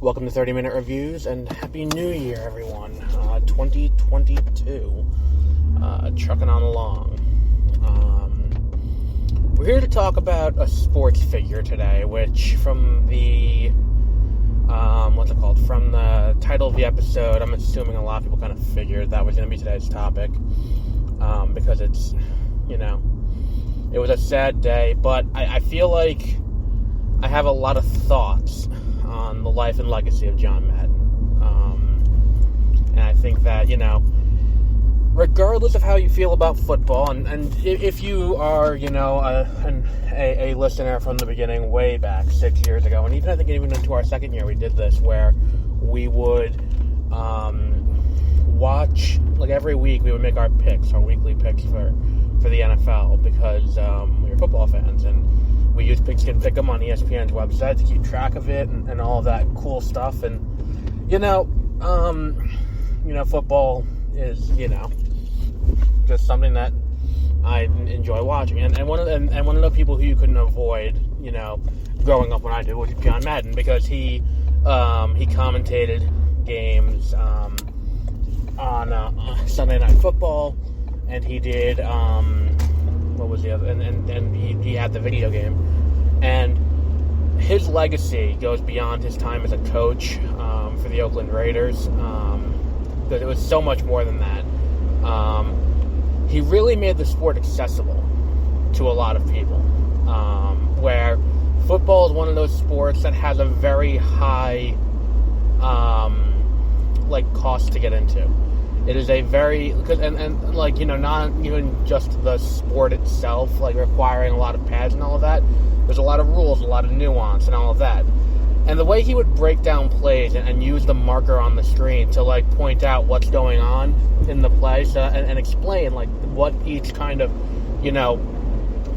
Welcome to 30-Minute Reviews, and Happy New Year, everyone. 2022. Trucking on along. We're here to talk about a sports figure today, which from the, from the title of the episode, I'm assuming a lot of people kind of figured that was going to be today's topic, because it's, it was a sad day, but I feel like I have a lot of thoughts on the life and legacy of John Madden. And I think that, regardless of how you feel about football, and if you are, a listener from the beginning way back 6 years ago, and even into our second year we did this, where we would watch, every week we would make our weekly picks for the NFL, because we were football fans, and we used Pigskin Pick'em on ESPN's website to keep track of it and all of that cool stuff. And, football is, just something that I enjoy watching. And one of the people who you couldn't avoid, growing up when I did, was John Madden, because he commentated games on Sunday Night Football, and he did, what was the other? And he had the video game, and his legacy goes beyond his time as a coach for the Oakland Raiders, because it was so much more than that. He really made the sport accessible to a lot of people, where football is one of those sports that has a very high cost to get into. It is a very, not even just the sport itself, requiring a lot of pads and all of that. There's a lot of rules, a lot of nuance, and all of that. And the way he would break down plays and use the marker on the screen to, point out what's going on in the play, and explain, what each kind of,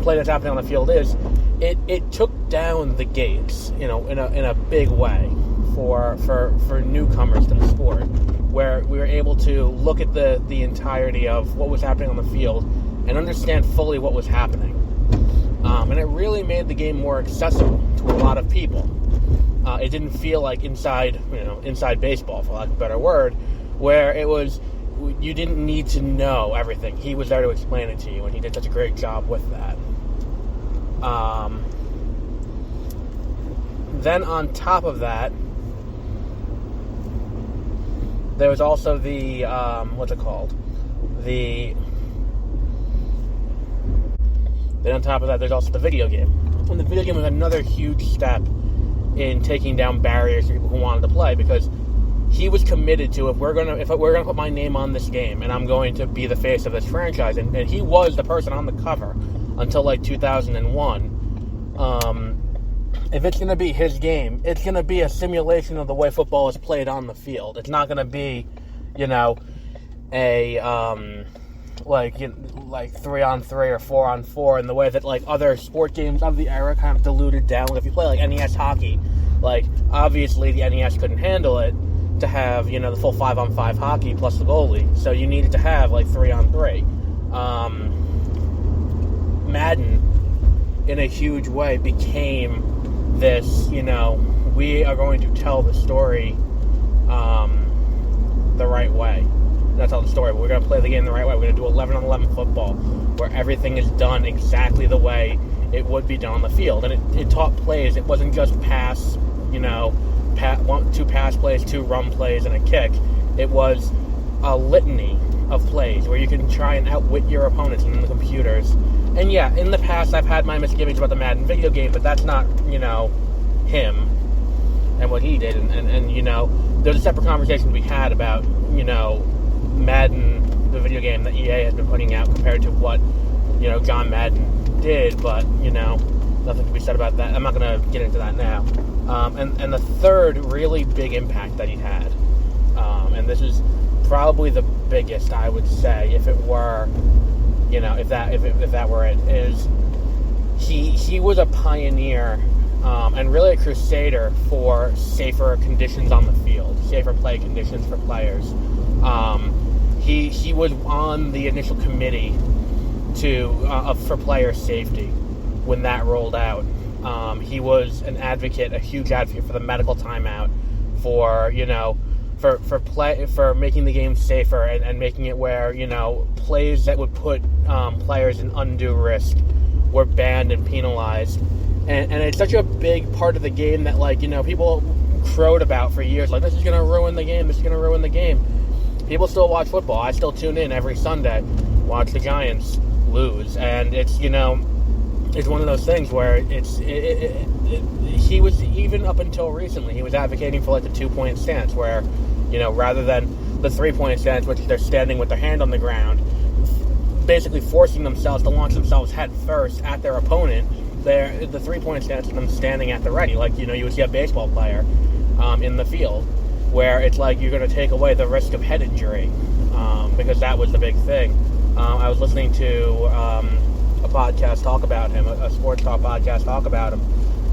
play that's happening on the field is, it took down the gates, in a big way for newcomers to the sport, where we were able to look at the entirety of what was happening on the field and understand fully what was happening. And it really made the game more accessible to a lot of people. It didn't feel like inside baseball, for lack of a better word, where it was, you didn't need to know everything. He was there to explain it to you, and he did such a great job with that. Then on top of that, there was also the, Then on top of that, there's also the video game. And the video game was another huge step in taking down barriers for people who wanted to play, because he was committed to, if we're gonna put my name on this game, and I'm going to be the face of this franchise, and he was the person on the cover until 2001. If it's going to be his game, it's going to be a simulation of the way football is played on the field. It's not going to be, a 3-on-3 or 4-on-4 in the way that other sport games of the era kind of diluted down. If you play NES hockey, obviously the NES couldn't handle it to have, the full 5-on-5 hockey plus the goalie. So you needed to have 3-on-3. Madden, in a huge way, became this, we are going to tell the story the right way. That's how the story, but we're going to play the game the right way. We're going to do 11-on-11 football, where everything is done exactly the way it would be done on the field. And it taught plays. It wasn't just pass, 2 pass plays, 2 run plays, and a kick. It was a litany of plays where you can try and outwit your opponents in the computers. And yeah, in the past I've had my misgivings about the Madden video game, but that's not, him and what he did. And there's a separate conversation we had about, Madden, the video game that EA has been putting out, compared to what, John Madden did, but, nothing to be said about that. I'm not going to get into that now. And the third really big impact that he had, and this is probably the biggest, I would say, if it were, if that were it, is he was a pioneer, and really a crusader for safer conditions on the field, safer play conditions for players. He was on the initial committee for player safety when that rolled out. He was an advocate, a huge advocate for the medical timeout, for, for making the game safer and making it where, plays that would put players in undue risk were banned and penalized. And it's such a big part of the game that, people crowed about for years, this is going to ruin the game, People still watch football. I still tune in every Sunday, watch the Giants lose. And it's, it's one of those things where he was, even up until recently, he was advocating for the 2-point stance where, rather than the 3-point stance, which they're standing with their hand on the ground, basically forcing themselves to launch themselves head first at their opponent. The 3-point stance is them standing at the ready, you would see a baseball player in the field, where it's you're going to take away the risk of head injury, because that was the big thing. I was listening to a podcast talk about him, a sports talk podcast talk about him,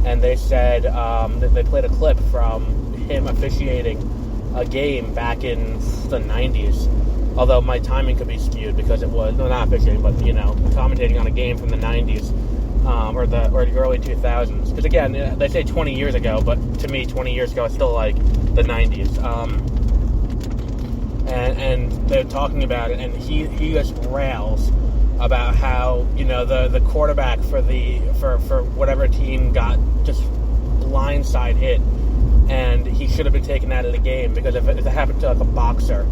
and they said that they played a clip from him officiating a game back in the 90s, although my timing could be skewed because it was, not officiating, but, commentating on a game from the 90s, or the early 2000s, because again, they say 20 years ago, but to me 20 years ago it's still the 90s, and they're talking about it, and he just rails about how, the quarterback for whatever team got just blindside hit, and he should have been taken out of the game, because if it happened to a boxer,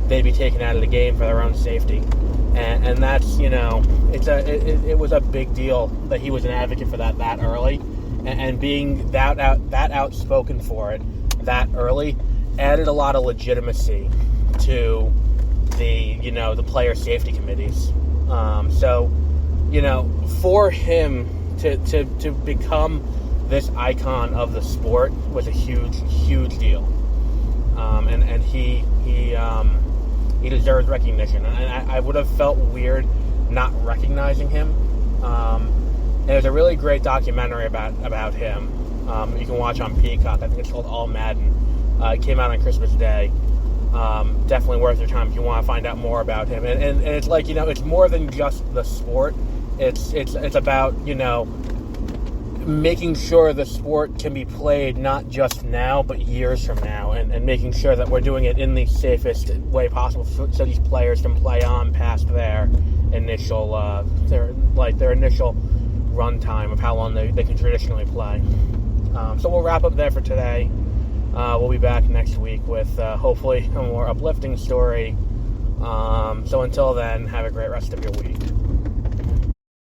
they'd be taken out of the game for their own safety. And that's, it was a big deal that he was an advocate for that early, and being that outspoken for it that early added a lot of legitimacy to the player safety committees. So, for him to become this icon of the sport was a huge deal. And he deserves recognition. And I would have felt weird not recognizing him. And there's a really great documentary about him. You can watch on Peacock. I think it's called All Madden. It came out on Christmas Day. Definitely worth your time if you want to find out more about him. And it's it's more than just the sport. It's about, making sure the sport can be played not just now, but years from now, and making sure that we're doing it in the safest way possible so these players can play on past their initial their initial run time of how long they can traditionally play. So we'll wrap up there for today. We'll be back next week with hopefully a more uplifting story. So until then, have a great rest of your week.